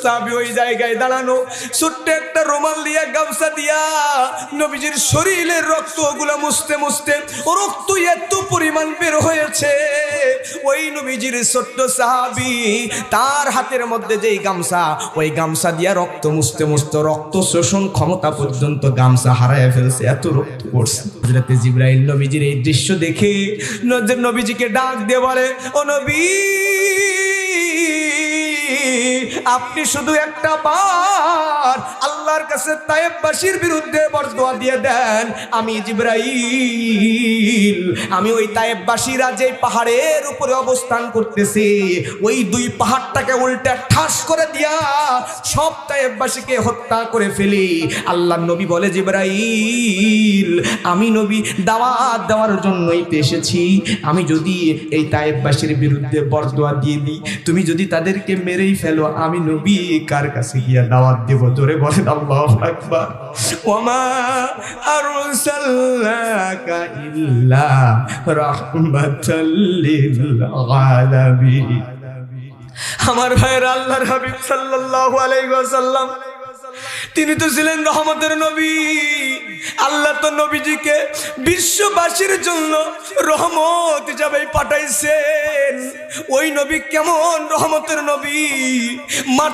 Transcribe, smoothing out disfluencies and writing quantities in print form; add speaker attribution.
Speaker 1: সাহাবী ওই জায়গায় দাঁড়ানো, ছোট্ট একটা রুমাল দিয়া গামছা দিয়া নবীজির শরীরের রক্তগুলো মুছতে মুছতে রক্ত এত পরিমাণ বের হয়েছে। ওই নবীজির ছোট্ট সাহাবী তার হাতের মধ্যে যেই গামছা, ওই গামছা দিয়া রক্ত মুছতে মুছতে রক্ত শোষণ ক্ষমতা পর্যন্ত গামছা হারায় ফেলছে, এত রক্ত পড়ছে। হযরত জিবরাইল নবীজির এই দৃশ্য দেখে নবীজিকে ডাক দিয়ে বলে, ও নবী, আপনি শুধু একটা বার আল্লাহর কাছে তায়েববাসীর বিরুদ্ধে বরদোয়া দিয়ে দেন, আমি জিবরাইল আমি ওই তায়েববাসীরা যে পাহাড়ের উপরে অবস্থান করতেছে ওই দুই পাহাড়টাকে উল্টা ঠাস করে দিয়া সব তায়েববাসীকে হত্যা করে ফেলি। আল্লাহর নবী বলে, জিবরাইল আমি নবী দাওয়াত দেওয়ার জন্যই তো এসেছি, আমি যদি এই তায়েববাসীর বিরুদ্ধে বরদোয়া দিয়ে দিই, তুমি যদি তাদেরকে মেরেই ফেলো, আমি নবী কার কাছে গিয়া দাওয়াত দেব? জোরে বলেন আল্লাহু আকবার। ওয়ামা আরসালনাকা ইল্লা রাহমাতাল লিল আলামিন। আমার ভাইয়েরা, আল্লাহর হাবিব সাল্লাল্লাহু আলাইহি ওয়াসাল্লাম তিনি তো ছিলেন রহমতের নবী। আল্লাহ তো নবীজিকে বিশ্ববাসীর জন্য রহমত হিসাবে পাঠাইছেন। ওই নবী কেমন রহমতের নবী!